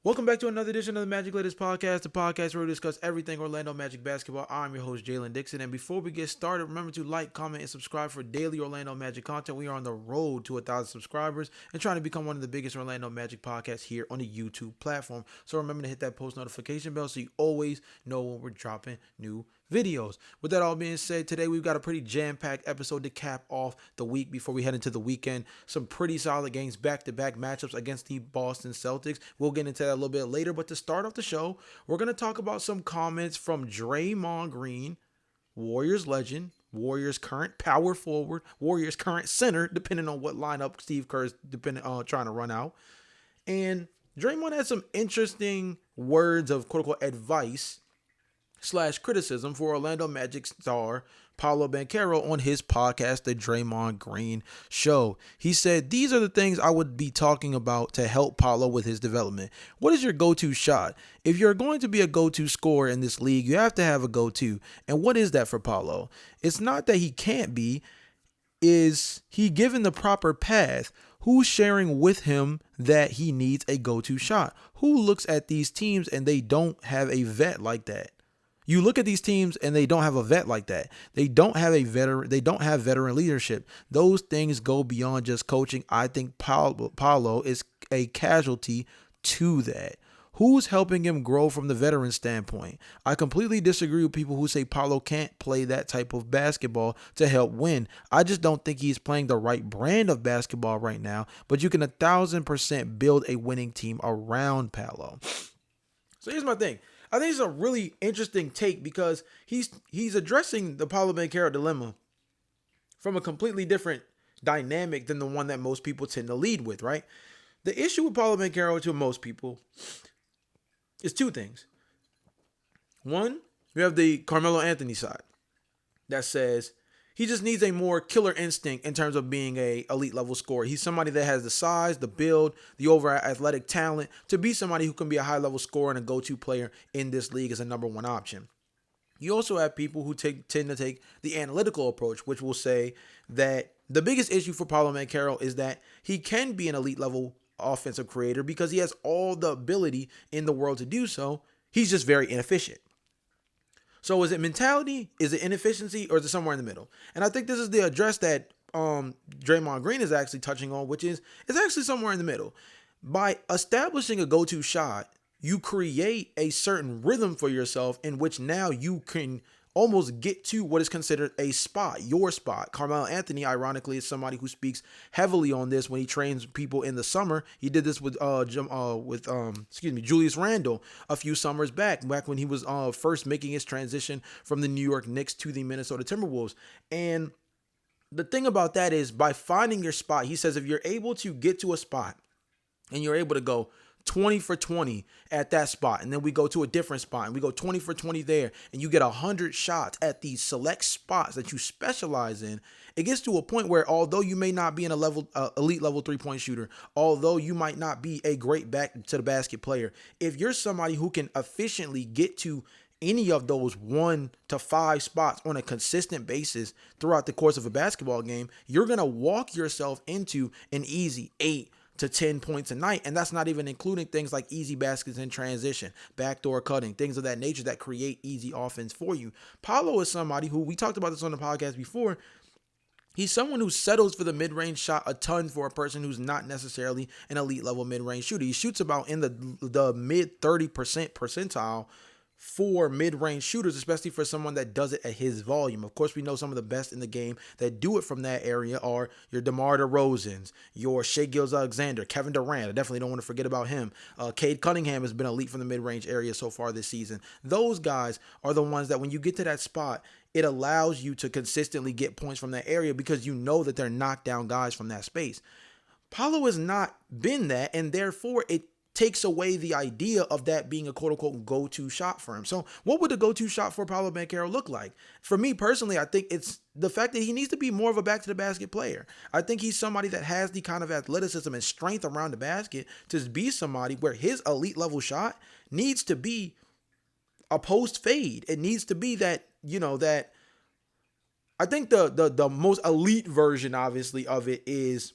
Welcome back to another edition of the Magic Latest Podcast, the podcast where we discuss everything Orlando Magic basketball. I'm your host, Jalon Dixon. And before we get started, remember to like, comment, and subscribe for daily Orlando Magic content. We are on the road to 1,000 subscribers and trying to become one of the biggest Orlando Magic podcasts here on the YouTube platform. So remember to hit that post notification bell so you always know when we're dropping new videos. With that all being said, today we've got a pretty jam-packed episode to cap off the week before we head into the weekend. Some pretty solid games, back-to-back matchups against the Boston Celtics. We'll get into that a little bit later, but to start off the show, we're going to talk about some comments from Draymond Green, Warriors legend, Warriors current power forward, Warriors current center, depending on what lineup Steve Kerr's trying to run out. And Draymond had some interesting words of quote-unquote advice / criticism for Orlando Magic star Paolo Banchero on his podcast, The Draymond Green Show. He said, "These are the things I would be talking about to help Paolo with his development. What is your go-to shot? If you're going to be a go-to scorer in this league, you have to have a go-to. And what is that for Paolo? It's not that he can't be. Is he given the proper path? Who's sharing with him that he needs a go-to shot? Who looks at these teams and they don't have a vet like that? You look at these teams and they don't have a vet like that. They don't have a veteran. They don't have veteran leadership. Those things go beyond just coaching. I think Paolo is a casualty to that. Who's helping him grow from the veteran standpoint? I completely disagree with people who say Paolo can't play that type of basketball to help win. I just don't think he's playing the right brand of basketball right now, but you can 1,000% build a winning team around Paolo. So here's my thing. I think it's a really interesting take because he's addressing the Paolo Banchero dilemma from a completely different dynamic than the one that most people tend to lead with, right? The issue with Paolo Banchero to most people is two things. One, we have the Carmelo Anthony side that says he just needs a more killer instinct in terms of being a elite level scorer. He's somebody that has the size, the build, the over athletic talent to be somebody who can be a high level scorer and a go-to player in this league as a number one option. You also have people who tend to take the analytical approach, which will say that the biggest issue for Paolo Banchero is that he can be an elite level offensive creator because he has all the ability in the world to do so. He's just very inefficient. So is it mentality? Is it inefficiency? Or is it somewhere in the middle? And I think this is the address that Draymond Green is actually touching on, which is it's actually somewhere in the middle. By establishing a go-to shot, you create a certain rhythm for yourself in which now you can almost get to what is considered a spot, your spot. Carmelo Anthony, ironically, is somebody who speaks heavily on this when he trains people in the summer. He did this with Julius Randle a few summers back when he was first making his transition from the New York Knicks to the Minnesota Timberwolves. And the thing about that is by finding your spot, he says if you're able to get to a spot and you're able to go 20 for 20 at that spot, and then we go to a different spot and we go 20 for 20 there, and you get 100 shots at these select spots that you specialize in, it gets to a point where although you may not be an elite level 3-point shooter, although you might not be a great back to the basket player, if you're somebody who can efficiently get to any of those 1 to 5 spots on a consistent basis throughout the course of a basketball game, you're going to walk yourself into an easy 8 to 10 points a night. And that's not even including things like easy baskets in transition, backdoor cutting, things of that nature that create easy offense for you. Paolo is somebody who, we talked about this on the podcast before, he's someone who settles for the mid-range shot a ton for a person who's not necessarily an elite level mid-range shooter. He shoots about in the mid 30% percentile for mid-range shooters, especially for someone that does it at his volume. Of course, we know some of the best in the game that do it from that area are your DeMar DeRozans, your Shai Gilgeous-Alexander, Kevin Durant. I definitely don't want to forget about him. Cade Cunningham has been elite from the mid-range area so far this season. Those guys are the ones that when you get to that spot, it allows you to consistently get points from that area because you know that they're knockdown guys from that space. Paolo has not been that, and therefore it takes away the idea of that being a quote-unquote go-to shot for him. So what would the go-to shot for Paolo Banchero look like? For me personally, I think it's the fact that he needs to be more of a back-to-the-basket player. I think he's somebody that has the kind of athleticism and strength around the basket to be somebody where his elite-level shot needs to be a post fade. It needs to be that, that I think the most elite version, obviously, of it is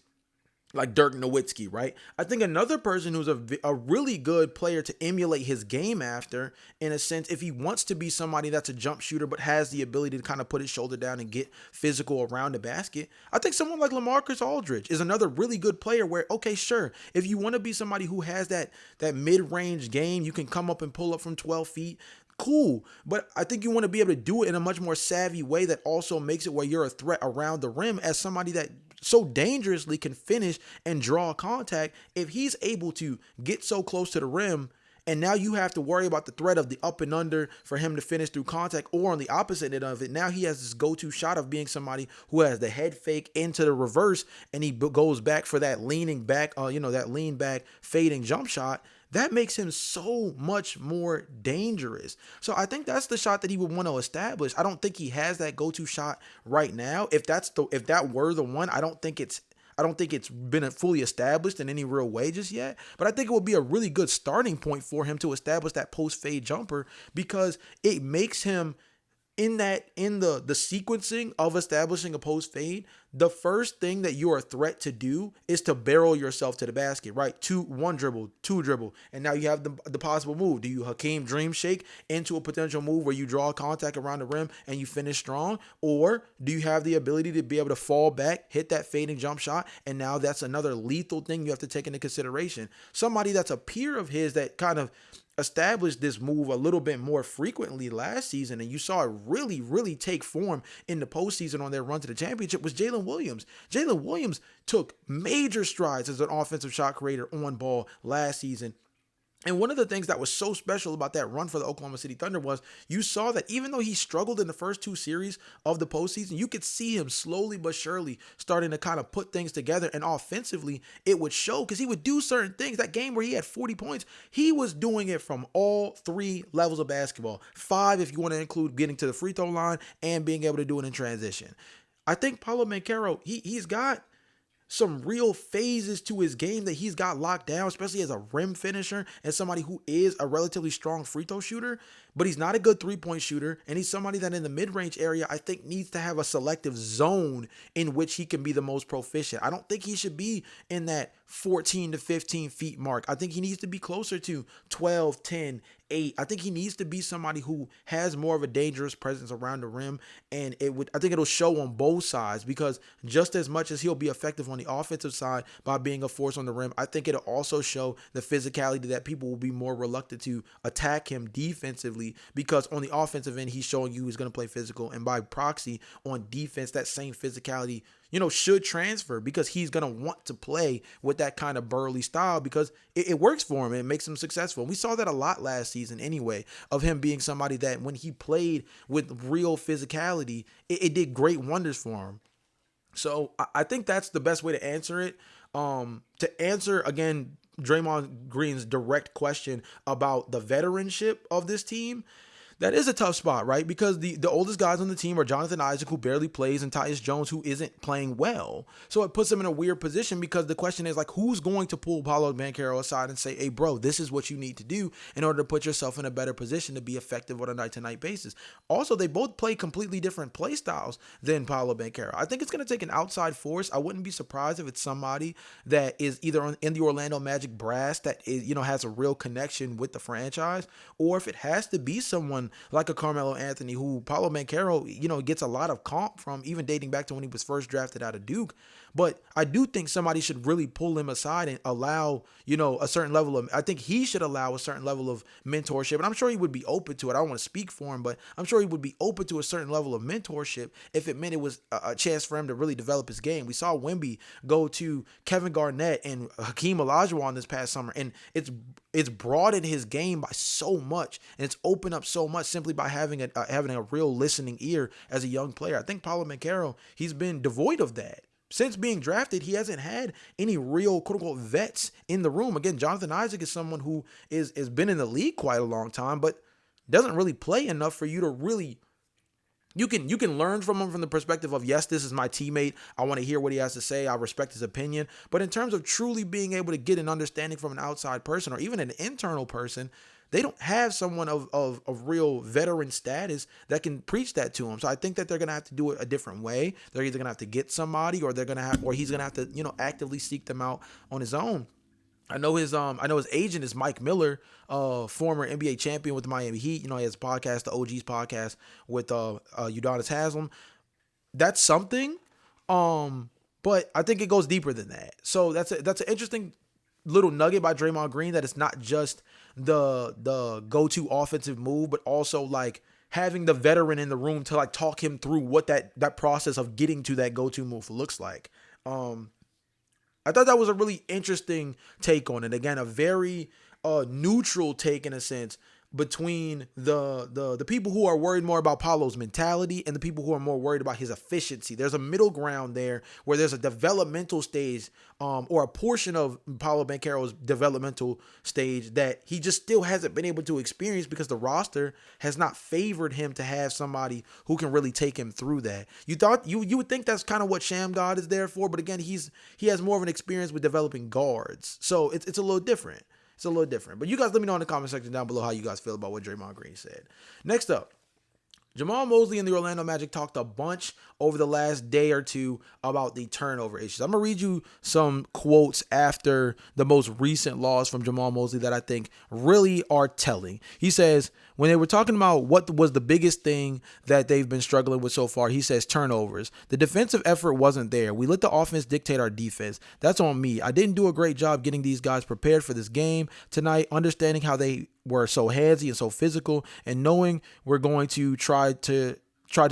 like Dirk Nowitzki, right? I think another person who's a really good player to emulate his game after, in a sense, if he wants to be somebody that's a jump shooter but has the ability to kind of put his shoulder down and get physical around the basket, I think someone like LaMarcus Aldridge is another really good player where, okay, sure, if you want to be somebody who has that mid-range game, you can come up and pull up from 12 feet, cool. But I think you want to be able to do it in a much more savvy way that also makes it where you're a threat around the rim as somebody that so dangerously can finish and draw contact. If he's able to get so close to the rim, and now you have to worry about the threat of the up and under for him to finish through contact, or on the opposite end of it, now he has this go-to shot of being somebody who has the head fake into the reverse, and he goes back for that leaning back, that lean back fading jump shot. That makes him so much more dangerous. So I think that's the shot that he would want to establish. I don't think he has that go-to shot right now. If that were the one, I don't think it's been fully established in any real way just yet, but I think it would be a really good starting point for him to establish that post fade jumper, because it makes him in the sequencing of establishing a post fade, the first thing that you're a threat to do is to barrel yourself to the basket, right? One dribble, two dribble, and now you have the possible move. Do you Hakeem Dream Shake into a potential move where you draw contact around the rim and you finish strong? Or do you have the ability to be able to fall back, hit that fading jump shot, and now that's another lethal thing you have to take into consideration? Somebody that's a peer of his that kind of established this move a little bit more frequently last season, and you saw it really, really take form in the postseason on their run to the championship, was Jalen Williams. Jalen Williams took major strides as an offensive shot creator on ball last season. And one of the things that was so special about that run for the Oklahoma City Thunder was you saw that even though he struggled in the first two series of the postseason, you could see him slowly but surely starting to kind of put things together. And offensively, it would show because he would do certain things. That game where he had 40 points, he was doing it from all three levels of basketball. 5 if you want to include getting to the free throw line and being able to do it in transition. I think Paolo Banchero, he's got some real phases to his game that he's got locked down, especially as a rim finisher and somebody who is a relatively strong free throw shooter, but he's not a good three-point shooter, and he's somebody that in the mid-range area I think needs to have a selective zone in which he can be the most proficient. I don't think he should be in that 14 to 15 feet mark. I think he needs to be closer to 12, 10, 8. I think he needs to be somebody who has more of a dangerous presence around the rim, and I think it'll show on both sides, because just as much as he'll be effective on the offensive side by being a force on the rim, I think it'll also show the physicality that people will be more reluctant to attack him defensively, because on the offensive end, he's showing you he's going to play physical, and by proxy on defense, that same physicality should transfer, because he's going to want to play with that kind of burly style because it works for him and it makes him successful. We saw that a lot last season anyway, of him being somebody that when he played with real physicality, it did great wonders for him. So I think that's the best way to answer it. To answer, again, Draymond Green's direct question about the veteranship of this team, that is a tough spot, right? Because the oldest guys on the team are Jonathan Isaac, who barely plays, and Tyus Jones, who isn't playing well. So it puts them in a weird position, because the question is, like, who's going to pull Paolo Banchero aside and say, hey, bro, this is what you need to do in order to put yourself in a better position to be effective on a night-to-night basis. Also, they both play completely different play styles than Paolo Banchero. I think it's going to take an outside force. I wouldn't be surprised if it's somebody that is either in the Orlando Magic brass that is, has a real connection with the franchise, or if it has to be someone like a Carmelo Anthony, who Paolo Banchero, gets a lot of comp from, even dating back to when he was first drafted out of Duke. But I do think somebody should really pull him aside and allow, a certain level of, I think he should allow a certain level of mentorship. And I'm sure he would be open to it. I don't want to speak for him, but I'm sure he would be open to a certain level of mentorship if it meant it was a chance for him to really develop his game. We saw Wemby go to Kevin Garnett and Hakeem Olajuwon this past summer, and it's broadened his game by so much, and it's opened up so much simply by having a real listening ear as a young player. I think Paolo Banchero, he's been devoid of that. Since being drafted, he hasn't had any real quote-unquote vets in the room. Again, Jonathan Isaac is someone who has been in the league quite a long time, but doesn't really play enough for you to really... You can learn from him from the perspective of, yes, this is my teammate. I want to hear what he has to say. I respect his opinion. But in terms of truly being able to get an understanding from an outside person or even an internal person, they don't have someone of real veteran status that can preach that to him. So I think that they're gonna have to do it a different way. They're either gonna have to get somebody, or he's gonna have to actively seek them out on his own. I know his agent is Mike Miller, former NBA champion with the Miami Heat. He has a podcast, the OG's podcast with Udonis Haslam. That's something. But I think it goes deeper than that. So that's an interesting little nugget by Draymond Green, that it's not just the go-to offensive move, but also like having the veteran in the room to like talk him through what that process of getting to that go-to move looks like. I thought that was a really interesting take on it. Again, a very neutral take in a sense between the people who are worried more about Paolo's mentality and the people who are more worried about his efficiency. There's a middle ground there where there's a developmental stage or a portion of Paolo Banchero's developmental stage that he just still hasn't been able to experience because the roster has not favored him to have somebody who can really take him through that. You would think that's kind of what Sham God is there for, but again, he has more of an experience with developing guards. So it's a little different. It's a little different. But you guys let me know in the comment section down below how you guys feel about what Draymond Green said. Next up, Jamal Mosley and the Orlando Magic talked a bunch over the last day or two about the turnover issues. I'm going to read you some quotes after the most recent loss from Jamal Mosley that I think really are telling. He says, when they were talking about what was the biggest thing that they've been struggling with so far, he says turnovers. The defensive effort wasn't there. We let the offense dictate our defense. That's on me. I didn't do a great job getting these guys prepared for this game tonight, understanding how they were so handsy and so physical, and knowing we're going to try to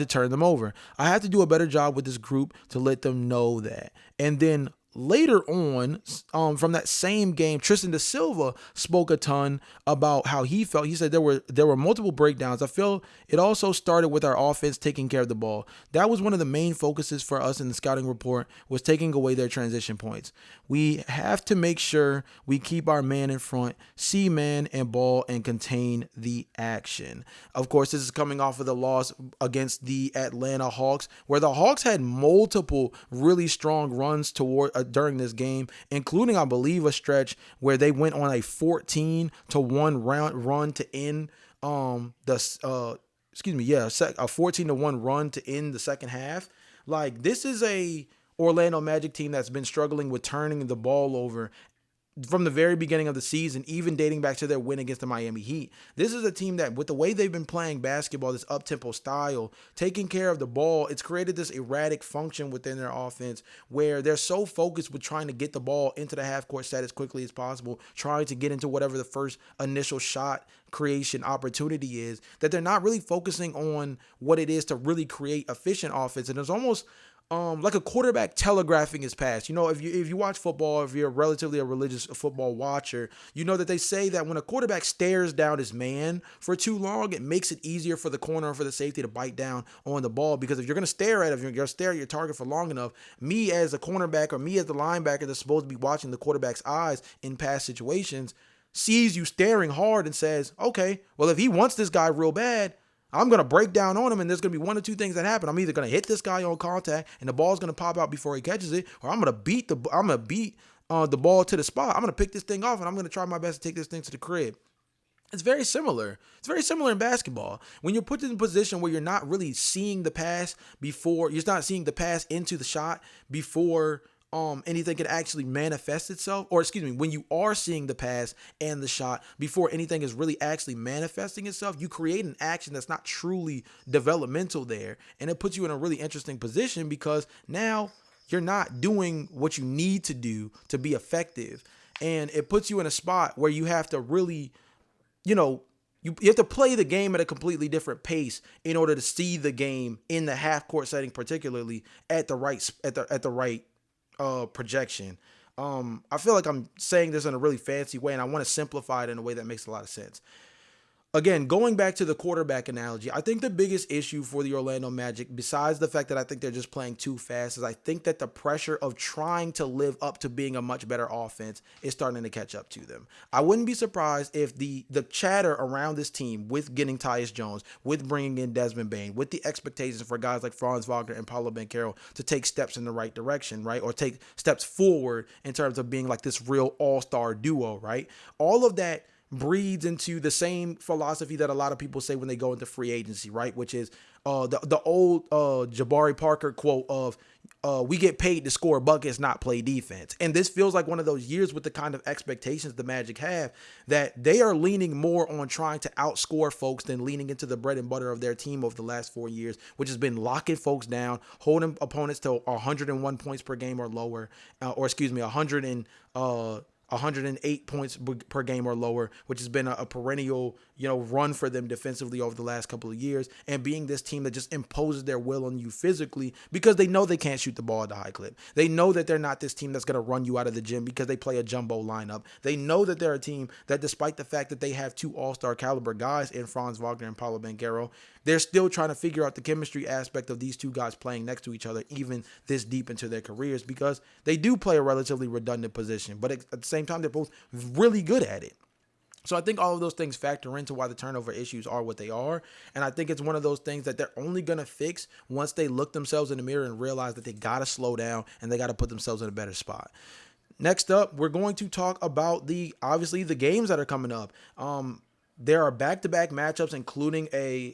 turn them over. I had to do a better job with this group to let them know that. And then later on, from that same game, Tristan da Silva spoke a ton about how he felt. He said there were multiple breakdowns. I feel it also started with our offense taking care of the ball. That was one of the main focuses for us in the scouting report, was taking away their transition points. We have to make sure we keep our man in front, see man and ball, and contain the action. Of course, this is coming off of the loss against the Atlanta Hawks, where the Hawks had multiple really strong runs during this game, including, I believe, a stretch where they went on a 14-1 run to end a 14-1 run to end the second half. Like, this is a Orlando Magic team that's been struggling with turning the ball over from the very beginning of the season, even dating back to their win against the Miami Heat. This is a team that, with the way they've been playing basketball, this up-tempo style, taking care of the ball, it's created this erratic function within their offense where they're so focused with trying to get the ball into the half-court set as quickly as possible, trying to get into whatever the first initial shot creation opportunity is, that they're not really focusing on what it is to really create efficient offense. And it's almost like a quarterback telegraphing his pass. If you watch football, if you're relatively a religious football watcher, you know that they say that when a quarterback stares down his man for too long, it makes it easier for the corner or for the safety to bite down on the ball. Because if you're going to stare at your target for long enough, me as a cornerback or me as the linebacker that's supposed to be watching the quarterback's eyes in pass situations, sees you staring hard and says, okay, well, if he wants this guy real bad, I'm going to break down on him, and there's going to be one or two things that happen. I'm either going to hit this guy on contact and the ball's going to pop out before he catches it, or I'm going to beat the ball to the spot. I'm going to pick this thing off, and I'm going to try my best to take this thing to the crib. It's very similar. It's very similar in basketball. When you're put in a position where you're not really seeing the pass before, you're not seeing the pass into the shot before anything can actually manifest itself, or when you are seeing the pass and the shot before anything is really actually manifesting itself, you create an action that's not truly developmental there. And it puts you in a really interesting position because now you're not doing what you need to do to be effective. And it puts you in a spot where you have to really, you have to play the game at a completely different pace in order to see the game in the half court setting, particularly at the right projection. I feel like I'm saying this in a really fancy way, and I want to simplify it in a way that makes a lot of sense. Again, going back to the quarterback analogy, I think the biggest issue for the Orlando Magic, besides the fact that I think they're just playing too fast, is I think that the pressure of trying to live up to being a much better offense is starting to catch up to them. I wouldn't be surprised if the chatter around this team with getting Tyus Jones, with bringing in Desmond Bane, with the expectations for guys like Franz Wagner and Paolo Banchero to take steps in the right direction, right? Or take steps forward in terms of being like this real all-star duo, right? All of that breeds into the same philosophy that a lot of people say when they go into free agency, right? Which is the old Jabari Parker quote of we get paid to score buckets, not play defense. And this feels like one of those years with the kind of expectations the Magic have, that they are leaning more on trying to outscore folks than leaning into the bread and butter of their team over the last 4 years, which has been locking folks down, holding opponents to 101 points per game or lower, 108 points per game or lower, which has been a perennial, run for them defensively over the last couple of years, and being this team that just imposes their will on you physically because they know they can't shoot the ball at a high clip. They know that they're not this team that's going to run you out of the gym because they play a jumbo lineup. They know that they're a team that, despite the fact that they have 2 all-star caliber guys in Franz Wagner and Paulo Banchero, they're still trying to figure out the chemistry aspect of these 2 guys playing next to each other even this deep into their careers, because they do play a relatively redundant position, but at the same time, they're both really good at it. So I think all of those things factor into why the turnover issues are what they are. And I think it's one of those things that they're only going to fix once they look themselves in the mirror and realize that they got to slow down and they got to put themselves in a better spot. Next up, we're going to talk about obviously the games that are coming up. There are back-to-back matchups, including a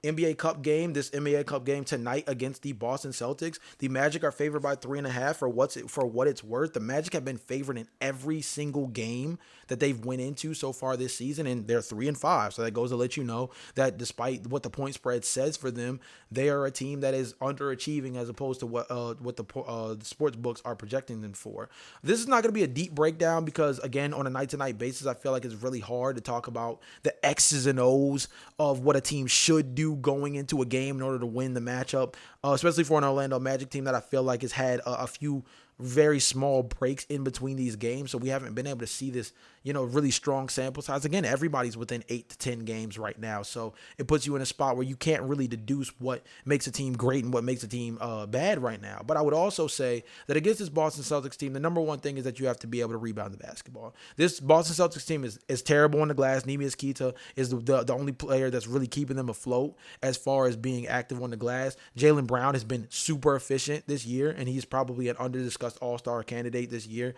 NBA Cup game, this NBA Cup game tonight against the Boston Celtics. The Magic are favored by 3.5 for what it's worth. The Magic have been favored in every single game that they've went into so far this season, and they're 3-5. So that goes to let you know that despite what the point spread says for them, they are a team that is underachieving as opposed to what the sports books are projecting them for. This is not going to be a deep breakdown because, again, on a night-to-night basis, I feel like it's really hard to talk about the X's and O's of what a team should do going into a game in order to win the matchup, especially for an Orlando Magic team that I feel like has had a few very small breaks in between these games. So we haven't been able to see this, really strong sample size. Again, everybody's within 8 to 10 games right now. So it puts you in a spot where you can't really deduce what makes a team great and what makes a team bad right now. But I would also say that against this Boston Celtics team, the number one thing is that you have to be able to rebound the basketball. This Boston Celtics team is terrible on the glass. Neemias Queta is the only player that's really keeping them afloat as far as being active on the glass. Jaylen Brown has been super efficient this year, and he's probably an under-discussed all-star candidate this year.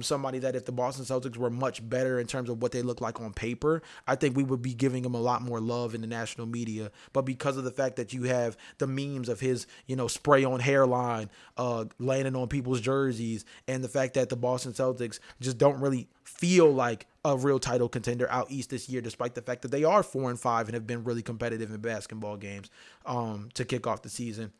Somebody that if the Boston Celtics were much better in terms of what they look like on paper, I think we would be giving him a lot more love in the national media. But because of the fact that you have the memes of his, spray on hairline, landing on people's jerseys, and the fact that the Boston Celtics just don't really feel like a real title contender out east this year, despite the fact that they are 4-5 and have been really competitive in basketball games to kick off the season.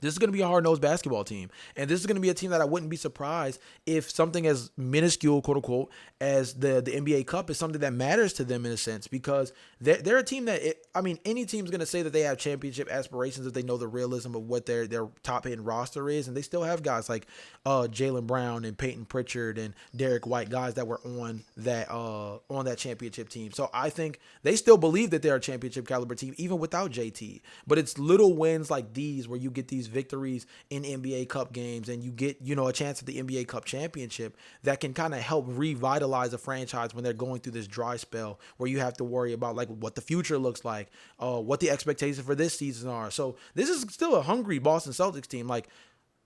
This is going to be a hard-nosed basketball team, and this is going to be a team that I wouldn't be surprised if something as minuscule, quote-unquote, as the NBA Cup is something that matters to them in a sense, because they're a team that, any team's going to say that they have championship aspirations if they know the realism of what their top-end roster is, and they still have guys like Jaylen Brown and Peyton Pritchard and Derek White, guys that were on that championship team. So I think they still believe that they're a championship caliber team, even without JT, but it's little wins like these where you get these victories in NBA Cup games and you get, a chance at the NBA Cup championship that can kind of help revitalize a franchise when they're going through this dry spell where you have to worry about like what the future looks like, what the expectations for this season are. So this is still a hungry Boston Celtics team. Like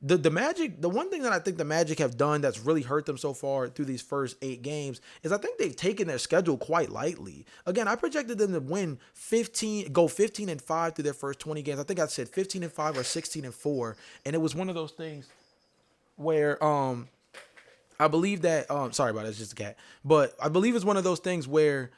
the Magic, the one thing that I think the Magic have done that's really hurt them so far through these first 8 games is I think they've taken their schedule quite lightly. Again, I projected them to go 15-5 through their first 20 games. I think I said 15-5 or 16-4, and it was one of those things where I believe that sorry about it, it's just a cat, but I believe it's one of those things where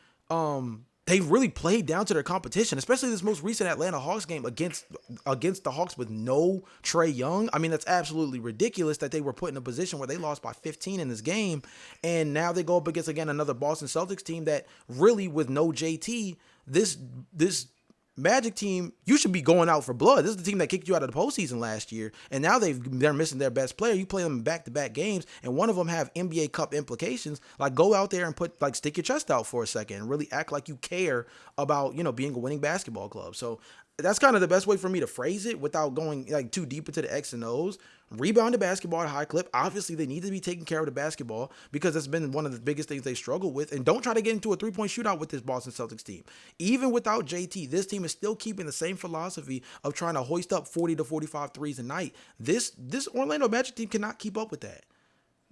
they've really played down to their competition, especially this most recent Atlanta Hawks game against the Hawks with no Trae Young. I mean, that's absolutely ridiculous that they were put in a position where they lost by 15 in this game. And now they go up against, again, another Boston Celtics team that really, with no JT, this Magic team, you should be going out for blood. This is the team that kicked you out of the postseason last year, and now they're missing their best player. You play them in back-to-back games, and one of them have NBA Cup implications. Like, go out there and stick your chest out for a second and really act like you care about, being a winning basketball club. So that's kind of the best way for me to phrase it without going too deep into the X and O's. Rebound the basketball at a high clip. Obviously, they need to be taking care of the basketball because that's been one of the biggest things they struggle with. And don't try to get into a three-point shootout with this Boston Celtics team. Even without JT, this team is still keeping the same philosophy of trying to hoist up 40 to 45 threes a night. This Orlando Magic team cannot keep up with that.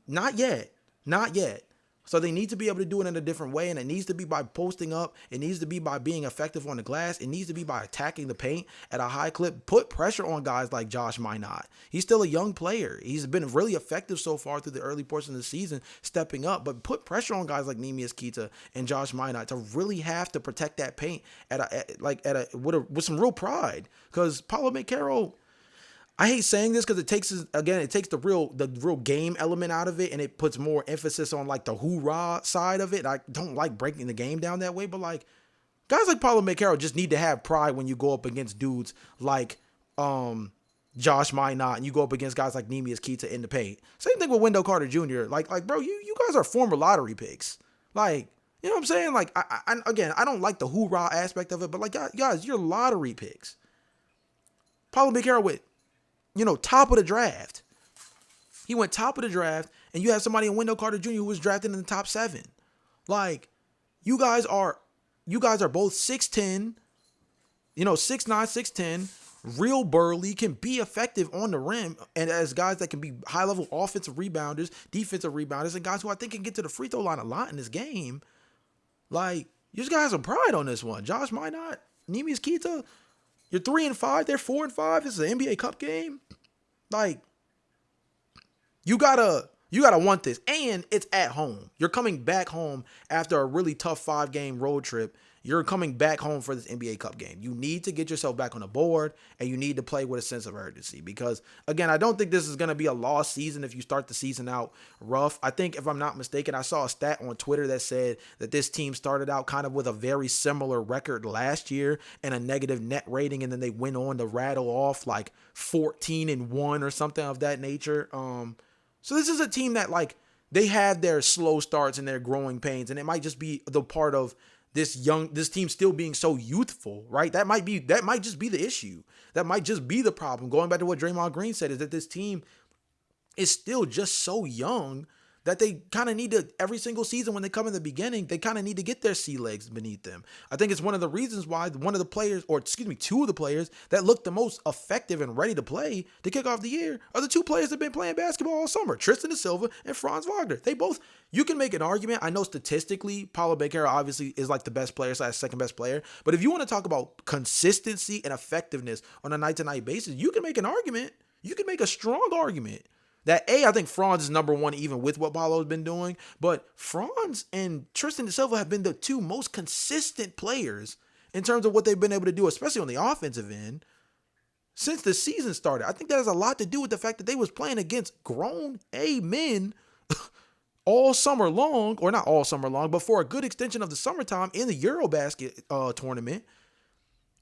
Not yet. Not yet. So they need to be able to do it in a different way, and it needs to be by posting up. It needs to be by being effective on the glass. It needs to be by attacking the paint at a high clip. Put pressure on guys like Josh Minot. He's still a young player. He's been really effective so far through the early portion of the season, stepping up. But put pressure on guys like Neemias Queta and Josh Minot to really have to protect that paint with some real pride. Because Paulo Banchero, I hate saying this because it takes the real game element out of it, and it puts more emphasis on like the hoorah side of it. I don't like breaking the game down that way, but like guys like Paulo Banchero just need to have pride when you go up against dudes like Josh Minot and you go up against guys like Neemias Queta in the paint. Same thing with Wendell Carter Jr. Like bro, you guys are former lottery picks. Like, you know what I'm saying? Like I don't like the hoorah aspect of it, but like guys, you're lottery picks. Paulo Banchero with top of the draft. He went top of the draft, and you have somebody in Wendell Carter Jr. who was drafted in the top 7. Like, you guys are both 6'10", 6'9", 6'10", real burly, can be effective on the rim, and as guys that can be high-level offensive rebounders, defensive rebounders, and guys who I think can get to the free throw line a lot in this game. Like, you just got to have some pride on this one. Josh Minot, Neemias Queta, you're 3-5. They're 4-5. This is an NBA Cup game. Like, you gotta want this, and it's at home. You're coming back home after a really tough 5-game road trip. You're coming back home for this NBA Cup game. You need to get yourself back on the board, and you need to play with a sense of urgency because, again, I don't think this is going to be a lost season if you start the season out rough. I think, if I'm not mistaken, I saw a stat on Twitter that said that this team started out kind of with a very similar record last year and a negative net rating, and then they went on to rattle off like 14-1 or something of that nature. So this is a team that, like, they had their slow starts and their growing pains, and it might just be the part of this team still being so youthful, right? That might just be the issue. That might just be the problem. Going back to what Draymond Green said, is that this team is still just so young that they kind of need to, every single season when they come in the beginning, they kind of need to get their sea legs beneath them. I think it's one of the reasons why two of the players that look the most effective and ready to play to kick off the year are the two players that have been playing basketball all summer, Tristan da Silva and Franz Wagner. You can make an argument. I know statistically, Paulo Banchero obviously is like the best player, second best player. But if you want to talk about consistency and effectiveness on a night-to-night basis, you can make an argument. You can make a strong argument that I think Franz is number one even with what Paulo's been doing. But Franz and Tristan da Silva have been the two most consistent players in terms of what they've been able to do, especially on the offensive end, since the season started. I think that has a lot to do with the fact that they was playing against grown men all summer long, or not all summer long, but for a good extension of the summertime in the Eurobasket tournament.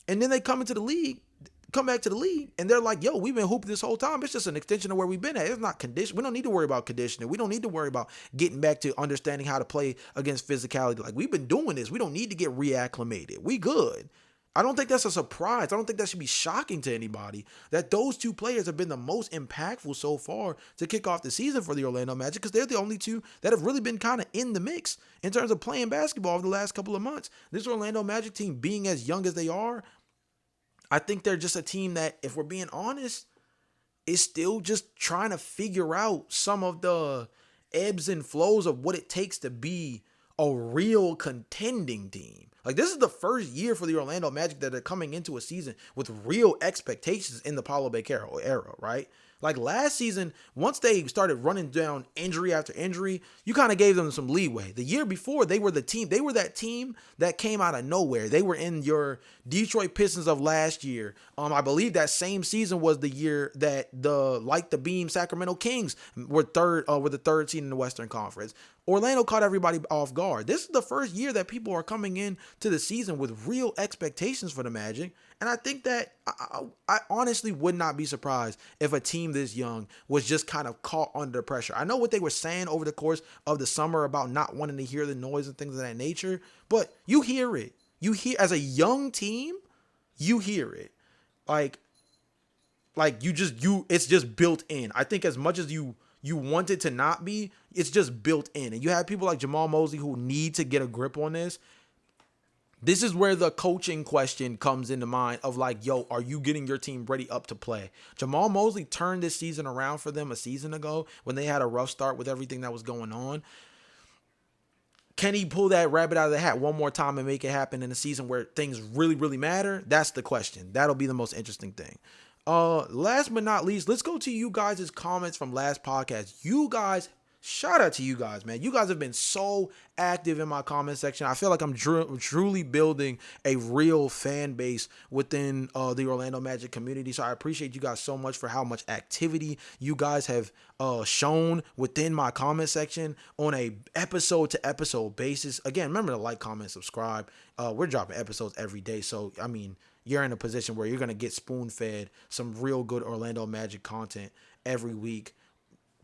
And then they come back to the league, and they're like, yo, we've been hooping this whole time. It's just an extension of where we've been at. It's not condition. We don't need to worry about conditioning. We don't need to worry about getting back to understanding how to play against physicality. Like, we've been doing this. We don't need to get reacclimated. We good. I don't think that's a surprise. I don't think that should be shocking to anybody that those two players have been the most impactful so far to kick off the season for the Orlando Magic, because they're the only two that have really been kind of in the mix in terms of playing basketball over the last couple of months. This Orlando Magic team, being as young as they are, I think they're just a team that, if we're being honest, is still just trying to figure out some of the ebbs and flows of what it takes to be a real contending team. Like, this is the first year for the Orlando Magic that are coming into a season with real expectations in the Paulo Banchero era, right? Like, last season, once they started running down injury after injury, you kind of gave them some leeway. The year before, they were that team that came out of nowhere. They were in your Detroit Pistons of last year. I believe that same season was the year that the Beam Sacramento Kings were the third seed in the Western Conference. Orlando caught everybody off guard. This is the first year that people are coming in to the season with real expectations for the Magic. And I think that I honestly would not be surprised if a team this young was just kind of caught under pressure. I know what they were saying over the course of the summer about not wanting to hear the noise and things of that nature, but you hear it. You hear, as a young team, you hear it. It's just built in. I think as much as you want it to not be, it's just built in. And you have people like Jamal Mosley who need to get a grip on this. This is where the coaching question comes into mind of like, yo, are you getting your team ready up to play? Jamal Mosley turned this season around for them a season ago when they had a rough start with everything that was going on. Can he pull that rabbit out of the hat one more time and make it happen in a season where things really, really matter? That's the question. That'll be the most interesting thing. Last but not least, let's go to you guys' comments from last podcast. You guys, shout out to you guys, man. You guys have been so active in my comment section. I feel like I'm truly building a real fan base within the Orlando Magic community. So I appreciate you guys so much for how much activity you guys have shown within my comment section on a episode to episode basis. Again, remember to like, comment, subscribe. We're dropping episodes every day. So, I mean, you're in a position where you're going to get spoon-fed some real good Orlando Magic content every week.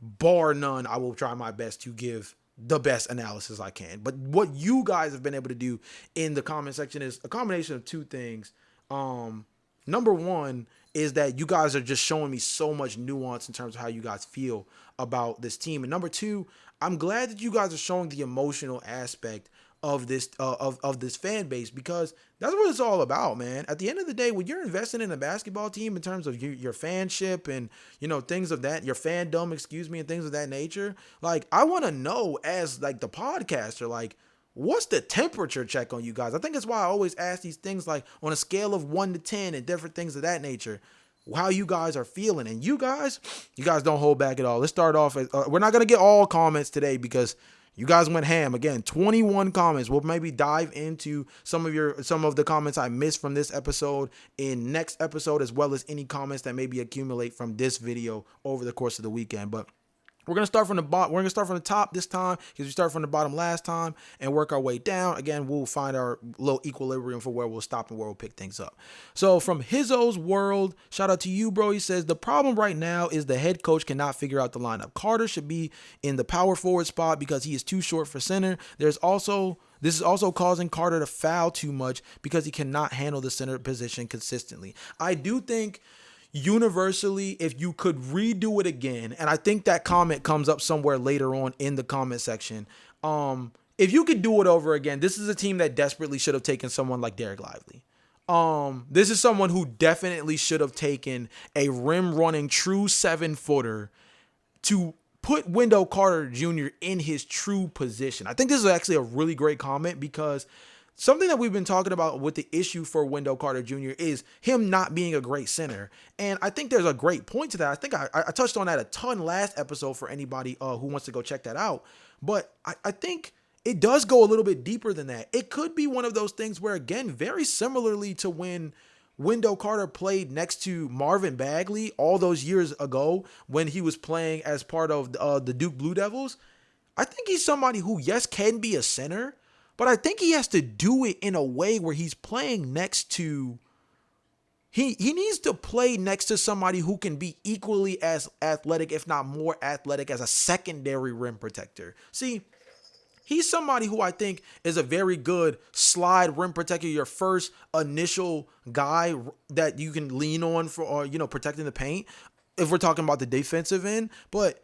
Bar none, I will try my best to give the best analysis I can. But what you guys have been able to do in the comment section is a combination of two things. Number one is that you guys are just showing me so much nuance in terms of how you guys feel about this team. And number two, I'm glad that you guys are showing the emotional aspect of this of this fan base, because that's what it's all about, man. At the end of the day, when you're investing in a basketball team in terms of your fanship and, you know, things of that, your fandom, and things of that nature, like, I want to know as like the podcaster, like, what's the temperature check on you guys? I think that's why I always ask these things, like on a scale of 1 to 10 and different things of that nature, how you guys are feeling. And you guys don't hold back at all. Let's start off. We're not going to get all comments today because you guys went ham. Again, 21 comments. We'll maybe dive into some of the comments I missed from this episode in next episode, as well as any comments that maybe accumulate from this video over the course of the weekend. But we're going to start from the bottom. We're going to start from the top this time because we started from the bottom last time and work our way down. Again, we'll find our little equilibrium for where we'll stop and where we'll pick things up. So from Hizzo's World, shout out to you, bro. He says, the problem right now is the head coach cannot figure out the lineup. Carter should be in the power forward spot because he is too short for center. This is also causing Carter to foul too much because he cannot handle the center position consistently. I do think universally, if you could redo it again, and I think that comment comes up somewhere later on in the comment section, if you could do it over again, this is a team that desperately should have taken someone like Derek Lively. This is someone who definitely should have taken a rim running true 7-footer to put Wendell Carter Jr. in his true position. I think this is actually a really great comment because something that we've been talking about with the issue for Wendell Carter Jr. is him not being a great center. And I think there's a great point to that. I think I touched on that a ton last episode for anybody who wants to go check that out. But I think it does go a little bit deeper than that. It could be one of those things where, again, very similarly to when Wendell Carter played next to Marvin Bagley all those years ago when he was playing as part of the Duke Blue Devils, I think he's somebody who, yes, can be a center, but I think he has to do it in a way where he's playing next to, he needs to play next to somebody who can be equally as athletic, if not more athletic, as a secondary rim protector. See, he's somebody who I think is a very good slide rim protector, your first initial guy that you can lean on for, protecting the paint, if we're talking about the defensive end. But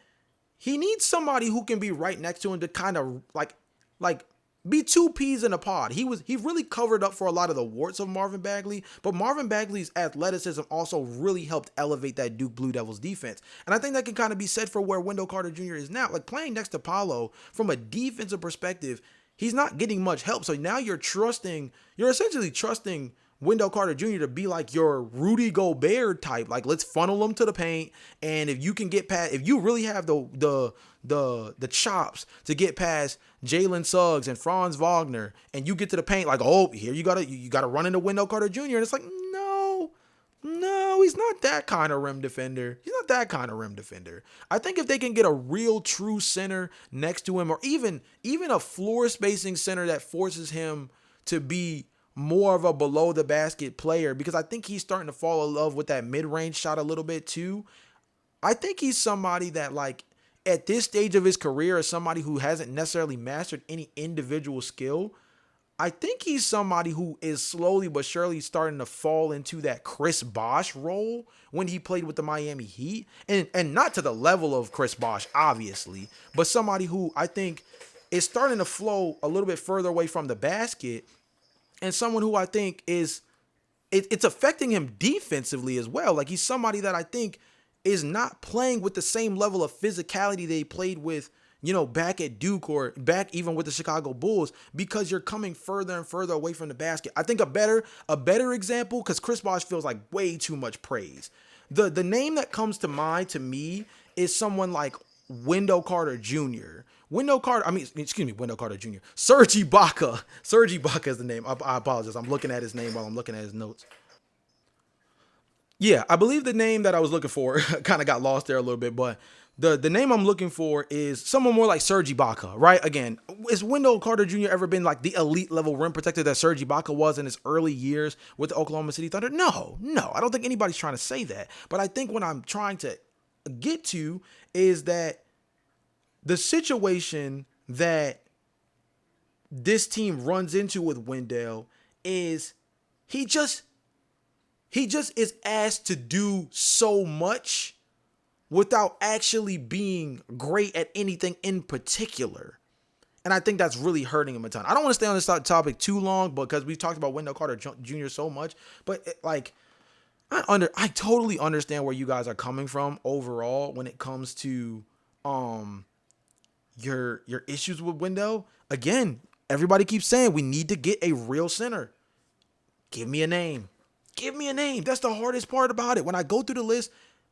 he needs somebody who can be right next to him to kind of like be two peas in a pod. He really covered up for a lot of the warts of Marvin Bagley, but Marvin Bagley's athleticism also really helped elevate that Duke Blue Devils defense. And I think that can kind of be said for where Wendell Carter Jr. is now. Like, playing next to Paolo, from a defensive perspective, he's not getting much help. So now you're essentially trusting Wendell Carter Jr. to be like your Rudy Gobert type. Like, let's funnel him to the paint, and if you can get past, if you really have the chops to get past Jalen Suggs and Franz Wagner, and you get to the paint, like, oh, here you gotta run into Wendell Carter Jr. And it's like, no, he's not that kind of rim defender. I think if they can get a real true center next to him, or even a floor spacing center that forces him to be more of a below the basket player, because I think he's starting to fall in love with that mid-range shot a little bit too. I think he's somebody that, like, at this stage of his career, as somebody who hasn't necessarily mastered any individual skill, I think he's somebody who is slowly but surely starting to fall into that Chris Bosh role when he played with the Miami Heat. And not to the level of Chris Bosh, obviously, but somebody who I think is starting to flow a little bit further away from the basket, and someone who I think it's affecting him defensively as well. Like, he's somebody that I think is not playing with the same level of physicality they played with, back at Duke or back even with the Chicago Bulls, because you're coming further and further away from the basket. I think a better example, because Chris Bosh feels like way too much praise. The name that comes to mind to me is someone like Wendell Carter Jr. Wendell Carter Jr. Serge Ibaka. Serge Ibaka is the name. I apologize. I'm looking at his name while I'm looking at his notes. Yeah, I believe the name that I was looking for kind of got lost there a little bit, but the name I'm looking for is someone more like Serge Ibaka, right? Again, is Wendell Carter Jr. ever been like the elite level rim protector that Serge Ibaka was in his early years with the Oklahoma City Thunder? No. I don't think anybody's trying to say that. But I think what I'm trying to get to is that the situation that this team runs into with Wendell is he just is asked to do so much without actually being great at anything in particular. And I think that's really hurting him a ton. I don't want to stay on this topic too long because we've talked about Wendell Carter Jr. so much, but I totally understand where you guys are coming from overall when it comes to your issues with Wendell. Again, everybody keeps saying we need to get a real center. Give me a name. That's the hardest part about it. When I go through the list,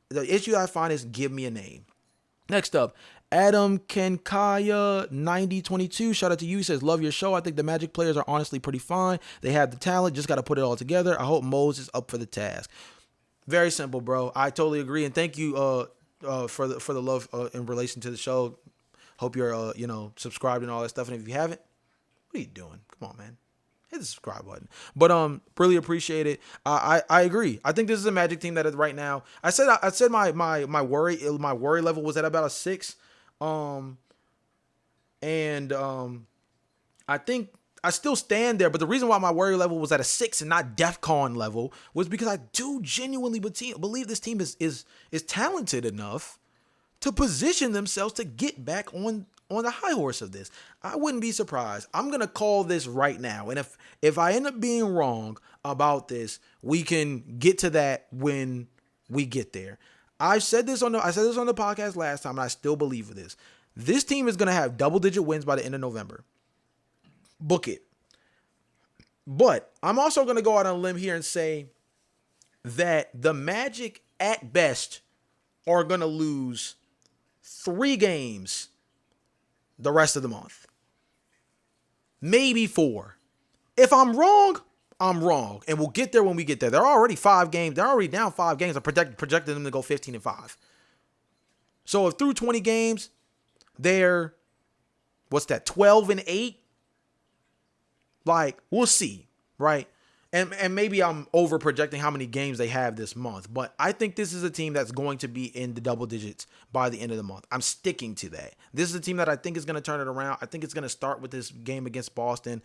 the issue I find is give me a name. Next up, Adam Kenkaya 9022. Shout out to you. He says, love your show. I think the Magic players are honestly pretty fine. They have the talent. Just got to put it all together. I hope Mose is up for the task. Very simple, bro. I totally agree. And thank you for the love in relation to the show. Hope you're subscribed and all that stuff. And if you haven't, what are you doing? Come on, man. Hit the subscribe button. But really appreciate it. I agree. I think this is a Magic team that is right now. I said my worry level was at about a 6. I think I still stand there, but the reason why my worry level was at a 6 and not DEFCON level was because I do genuinely believe this team is talented enough to position themselves to get back on the high horse of this. I wouldn't be surprised. I'm going to call this right now. And if I end up being wrong about this, we can get to that when we get there. I said this on the podcast last time, and I still believe this. This team is going to have double-digit wins by the end of November. Book it. But I'm also going to go out on a limb here and say that the Magic, at best, are going to lose 3 games the rest of the month. Maybe 4. If I'm wrong, I'm wrong. And we'll get there when we get there. They're already 5 games. They're already down 5 games. I projected them to go 15-5. So if through 20 games, they're, 12-8? Like, we'll see, right? And maybe I'm over projecting how many games they have this month, but I think this is a team that's going to be in the double digits by the end of the month. I'm sticking to that. This is a team that I think is going to turn it around. I think it's going to start with this game against Boston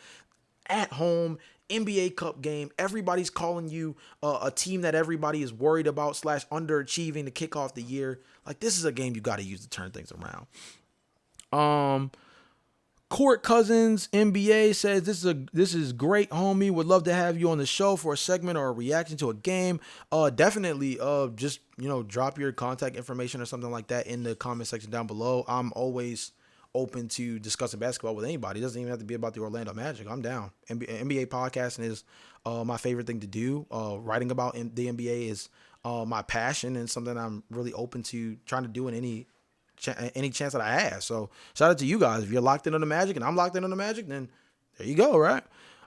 at home, NBA Cup game. Everybody's calling you a team that everybody is worried about / underachieving to kick off the year. Like, this is a game you got to use to turn things around. Court Cousins NBA says this is great, homie. Would love to have you on the show for a segment or a reaction to a game. Definitely just drop your contact information or something like that in the comment section down below. I'm always open to discussing basketball with anybody. It doesn't even have to be about the Orlando Magic. I'm down. NBA podcasting is my favorite thing to do. Writing about the NBA is my passion and something I'm really open to trying to do in any chance that I have. So shout out to you guys. If you're locked in on the Magic and I'm locked in on the Magic, then there you go, right?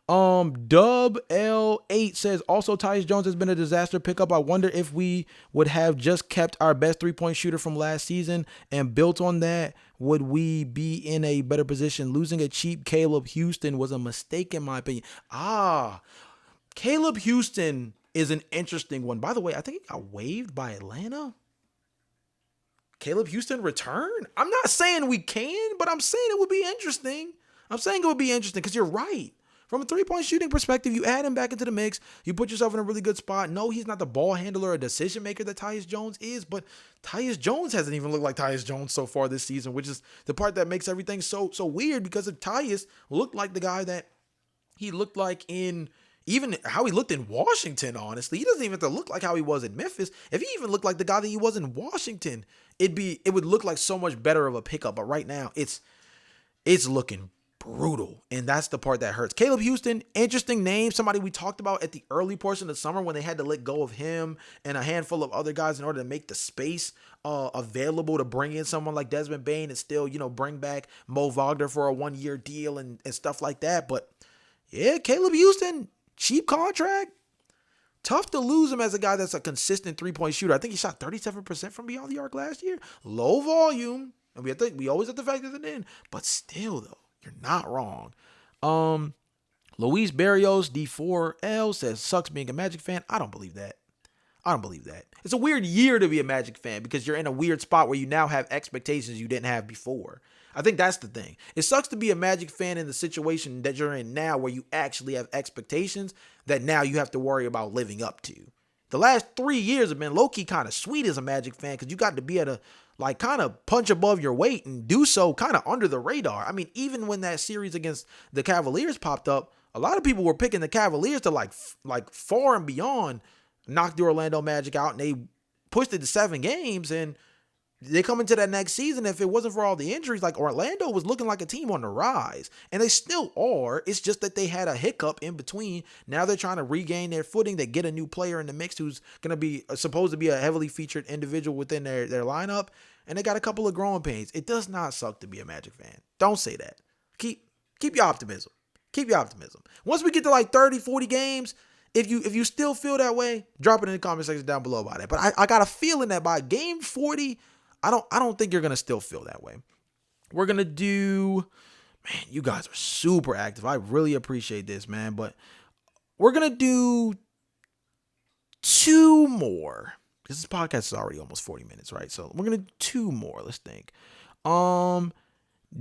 Dub L8 says, also Tyus Jones has been a disaster pickup. I wonder if we would have just kept our best 3-point shooter from last season and built on that, would we be in a better position? Losing a cheap Caleb Houston was a mistake in my opinion. Caleb Houston is an interesting one. By the way, I think he got waived by Atlanta. Caleb Houston return? I'm not saying we can, but I'm saying it would be interesting. Because you're right. From a 3-point shooting perspective, you add him back into the mix. You put yourself in a really good spot. No, he's not the ball handler or decision maker that Tyus Jones is, but Tyus Jones hasn't even looked like Tyus Jones so far this season, which is the part that makes everything so weird, because if Tyus looked like the guy that he looked like in even how he looked in Washington, honestly, he doesn't even have to look like how he was in Memphis. If he even looked like the guy that he was in Washington, it would look like so much better of a pickup. But right now, it's looking brutal, and that's the part that hurts. Caleb Houston, interesting name, somebody we talked about at the early portion of the summer when they had to let go of him and a handful of other guys in order to make the space available to bring in someone like Desmond Bane and still, bring back Mo Wagner for a 1-year deal and stuff like that. But yeah, Caleb Houston, cheap contract. Tough to lose him as a guy that's a consistent three-point shooter. I think he shot 37% from beyond the arc last year. Low volume. And we always have to factor that in. But still, though, you're not wrong. Luis Barrios, D4L, says, sucks being a Magic fan. I don't believe that. It's a weird year to be a Magic fan because you're in a weird spot where you now have expectations you didn't have before. I think that's the thing. It sucks to be a Magic fan in the situation that you're in now where you actually have expectations that now you have to worry about living up to. The last 3 years have been low-key kind of sweet as a Magic fan because you got to be able to kind of punch above your weight and do so kind of under the radar. I mean, even when that series against the Cavaliers popped up, a lot of people were picking the Cavaliers to like far and beyond knock the Orlando Magic out, and they pushed it to 7 games, and they come into that next season. If it wasn't for all the injuries, like Orlando was looking like a team on the rise, and they still are. It's just that they had a hiccup in between. Now they're trying to regain their footing. They get a new player in the mix who's going to be supposed to be a heavily featured individual within their lineup, and they got a couple of growing pains. It does not suck to be a Magic fan. Don't say that. Keep your optimism. Once we get to like 30, 40 games, if you still feel that way, drop it in the comment section down below about it. But I got a feeling that by game 40, I don't think you're going to still feel that way. We're going to do, man, you guys are super active. I really appreciate this, man. But we're going to do 2 more. This podcast is already almost 40 minutes, right? So we're going to do 2 more. Let's think.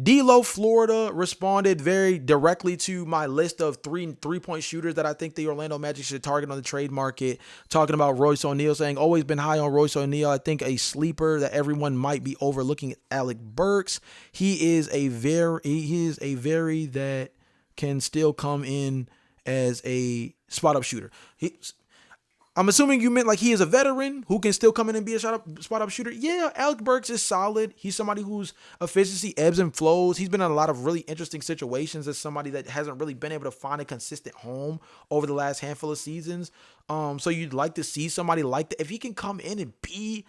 D'Lo Florida responded very directly to my list of three-point shooters that I think the Orlando Magic should target on the trade market. Talking about Royce O'Neal, saying always been high on Royce O'Neal. I think a sleeper that everyone might be overlooking Alec Burks. He is a very that can still come in as a spot-up shooter. I'm assuming you meant like he is a veteran who can still come in and be a spot-up shooter. Yeah, Alec Burks is solid. He's somebody whose efficiency ebbs and flows. He's been in a lot of really interesting situations as somebody that hasn't really been able to find a consistent home over the last handful of seasons. So you'd like to see somebody like that. If he can come in and be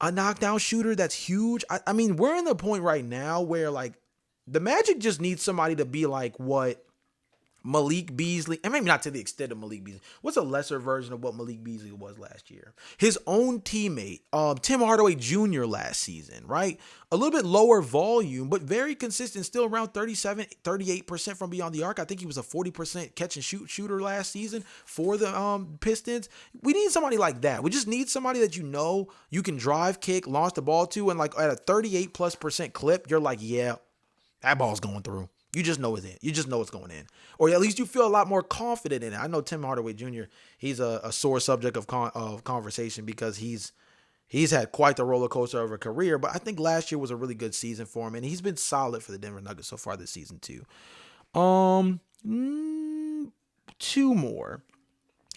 a knockdown shooter, that's huge. I mean, we're in the point right now where like the Magic just needs somebody to be like what Malik Beasley, and maybe not to the extent of Malik Beasley. What's a lesser version of what Malik Beasley was last year? His own teammate, Tim Hardaway Jr. last season, right? A little bit lower volume, but very consistent, still around 38% from beyond the arc. I think he was a 40% catch and shoot shooter last season for the Pistons. We need somebody like that. We just need somebody that you can drive, kick, launch the ball to, and like at a 38+% clip, you're like, yeah, that ball's going through. You just know it's in. You just know it's going in. Or at least you feel a lot more confident in it. I know Tim Hardaway Jr., he's a sore subject of conversation because he's had quite the roller coaster of a career. But I think last year was a really good season for him. And he's been solid for the Denver Nuggets so far this season too. 2 more.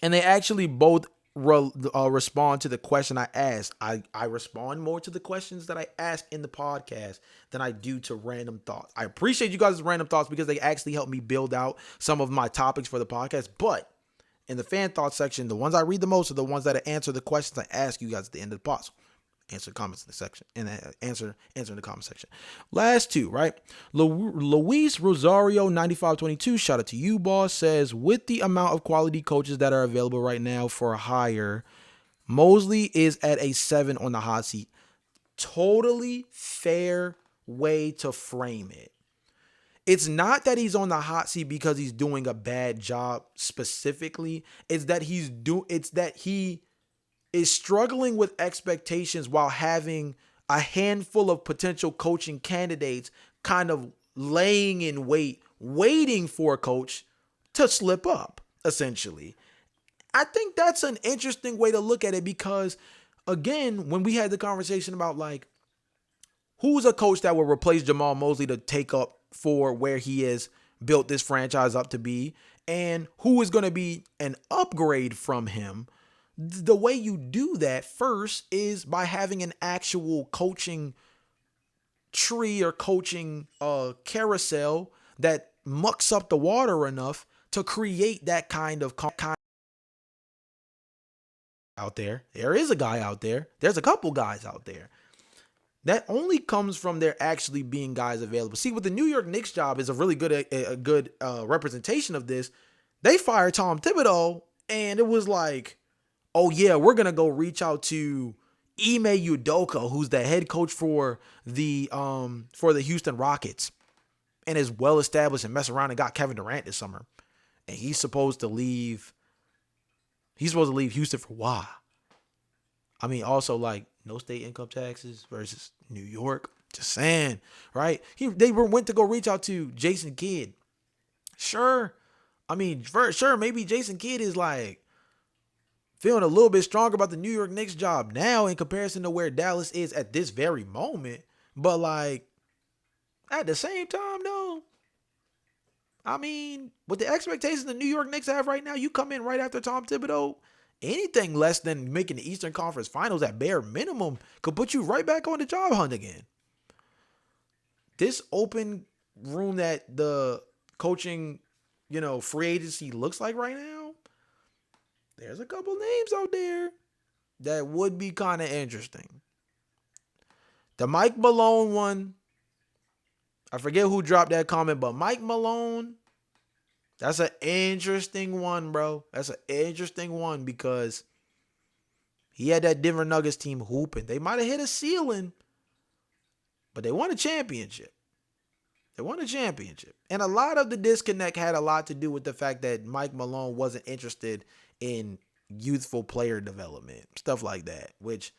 And they actually both respond to the question I asked. I respond more to the questions that I ask in the podcast than I do to random thoughts. I appreciate you guys' random thoughts because they actually help me build out some of my topics for the podcast. But in the fan thoughts section, the ones I read the most are the ones that answer the questions I ask you guys at the end of the podcast. Answer comments in the section and answer in the comment section. Last 2, right? Luis Rosario 9522, shout out to you, boss, says with the amount of quality coaches that are available right now for hire, Mosley is at a 7 on the hot seat. Totally fair way to frame it. It's not that he's on the hot seat because he's doing a bad job specifically. It's that he is struggling with expectations while having a handful of potential coaching candidates kind of laying in wait, waiting for a coach to slip up, essentially. I think that's an interesting way to look at it because, again, when we had the conversation about like, who's a coach that will replace Jamal Mosley to take up for where he has built this franchise up to be, and who is going to be an upgrade from him. The way you do that first is by having an actual coaching tree or coaching carousel that mucks up the water enough to create that kind of out there. There is a guy out there. There's a couple guys out there. That only comes from there actually being guys available. See, with the New York Knicks job is a really good representation of this. They fired Tom Thibodeau, and it was like, oh yeah, we're gonna go reach out to Ime Udoka, who's the head coach for the Houston Rockets, and is well established and mess around and got Kevin Durant this summer, and he's supposed to leave. He's supposed to leave Houston for why? I mean, also like no state income taxes versus New York. Just saying, right? They went to go reach out to Jason Kidd. Sure, I mean, sure, maybe Jason Kidd is like feeling a little bit stronger about the New York Knicks job now in comparison to where Dallas is at this very moment. But like at the same time, though, I mean, with the expectations the New York Knicks have right now, you come in right after Tom Thibodeau. Anything less than making the Eastern Conference Finals at bare minimum could put you right back on the job hunt again. This open room that the coaching, free agency looks like right now, there's a couple names out there that would be kind of interesting. The Mike Malone one, I forget who dropped that comment, but Mike Malone, that's an interesting one, bro. That's an interesting one because he had that Denver Nuggets team hooping. They might have hit a ceiling, but they won a championship. And a lot of the disconnect had a lot to do with the fact that Mike Malone wasn't interested in youthful player development, stuff like that, which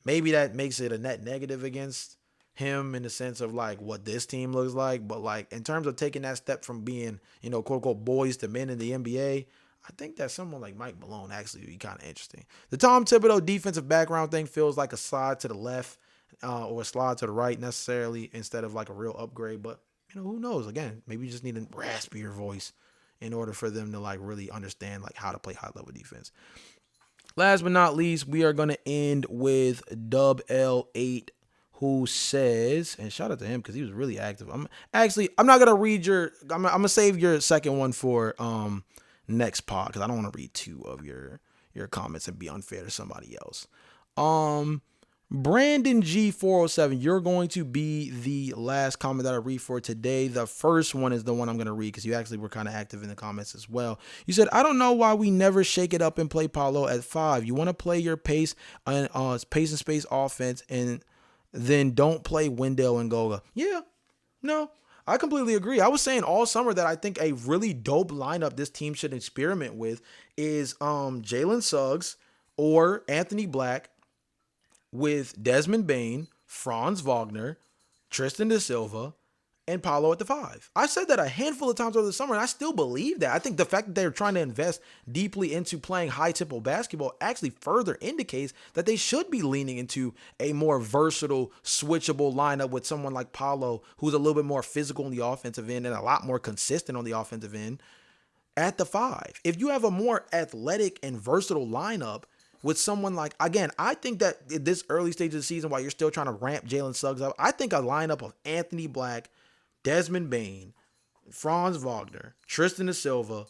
maybe that makes it a net negative against him in the sense of like what this team looks like. But like in terms of taking that step from being, quote unquote boys to men in the NBA, I think that someone like Mike Malone actually would be kind of interesting. The Tom Thibodeau defensive background thing feels like a slide to the left or a slide to the right necessarily instead of like a real upgrade. But who knows? Again, maybe you just need a raspier voice in order for them to like really understand like how to play high level defense. Last but not least, we are going to end with Dub L8, who says, and shout out to him because he was really active. I'm not going to read I'm going to save your second one for next pod because I don't want to read two of your comments and be unfair to somebody else. Brandon G407, you're going to be the last comment that I read for today. The first one is the one I'm going to read because you actually were kind of active in the comments as well. You said, I don't know why we never shake it up and play Paolo at 5. You want to play your pace and space offense and then don't play Wendell and Goga. Yeah, no, I completely agree. I was saying all summer that I think a really dope lineup this team should experiment with is Jalen Suggs or Anthony Black with Desmond Bane, Franz Wagner, Tristan Da Silva, and Paolo at the 5. I said that a handful of times over the summer, and I still believe that. I think the fact that they're trying to invest deeply into playing high-tempo basketball actually further indicates that they should be leaning into a more versatile, switchable lineup with someone like Paolo, who's a little bit more physical on the offensive end and a lot more consistent on the offensive end, at the 5. If you have a more athletic and versatile lineup, with someone like, again, I think that at this early stage of the season, while you're still trying to ramp Jalen Suggs up, I think a lineup of Anthony Black, Desmond Bane, Franz Wagner, Tristan Da Silva,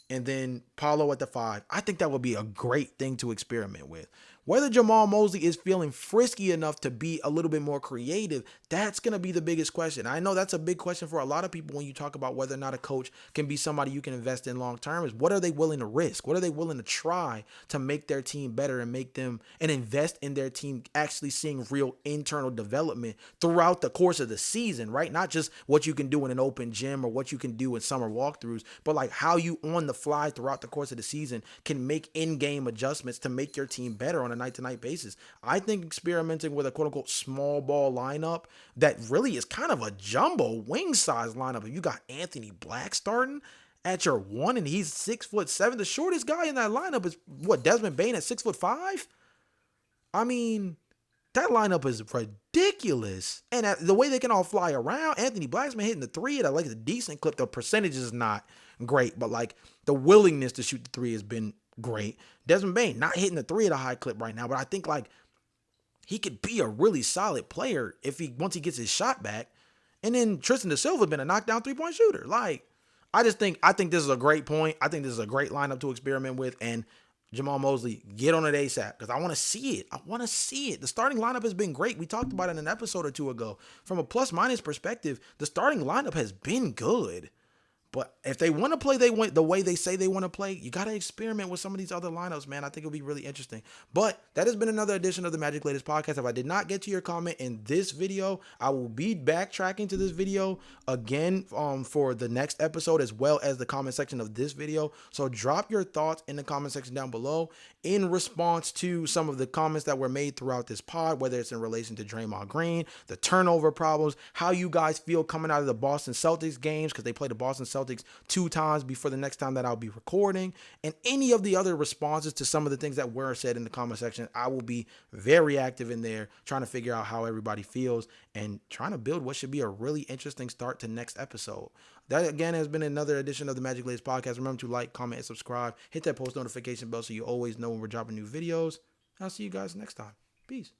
and then Paolo at the 5, I think that would be a great thing to experiment with. Whether Jamal Mosley is feeling frisky enough to be a little bit more creative, that's going to be the biggest question. I know that's a big question for a lot of people when you talk about whether or not a coach can be somebody you can invest in long term, is what are they willing to risk? What are they willing to try to make their team better and make them and invest in their team actually seeing real internal development throughout the course of the season, right? Not just what you can do in an open gym or what you can do in summer walkthroughs, but like how you on the fly throughout the course of the season can make in-game adjustments to make your team better on a night-to-night basis. I think experimenting with a quote-unquote small ball lineup that really is kind of a jumbo wing size lineup. If you got Anthony Black starting at your 1 and he's 6'7", the shortest guy in that lineup is what, Desmond Bane at 6'5"? I mean, That lineup is ridiculous. And the way they can all fly around, Anthony Blacksman hitting the three at like a decent clip. The percentage is not great, but like the willingness to shoot the three has been great. Desmond Bane not hitting the three at a high clip right now, but I think like he could be a really solid player if once he gets his shot back. And then Tristan Da Silva's been a knockdown 3-point shooter. Like, I think this is a great point. I think this is a great lineup to experiment with. And Jamal Mosley, get on it ASAP because I want to see it. I want to see it. The starting lineup has been great. We talked about it in an episode or two ago. From a plus-minus perspective, the starting lineup has been good. But if they want to play the way they say they want to play, you got to experiment with some of these other lineups, man. I think it'll be really interesting. But that has been another edition of the Magic Latest Podcast. If I did not get to your comment in this video, I will be backtracking to this video again for the next episode as well as the comment section of this video. So drop your thoughts in the comment section down below in response to some of the comments that were made throughout this pod, whether it's in relation to Draymond Green, the turnover problems, how you guys feel coming out of the Boston Celtics games because they play the Boston Celtics 2 times before the next time that I'll be recording, and any of the other responses to some of the things that were said in the comment section. I will be very active in there trying to figure out how everybody feels and trying to build what should be a really interesting start to next episode. That again has been another edition of the Magic Latest Podcast. Remember to like, comment, and subscribe. Hit that post notification bell so you always know when we're dropping new videos. I'll see you guys next time. Peace.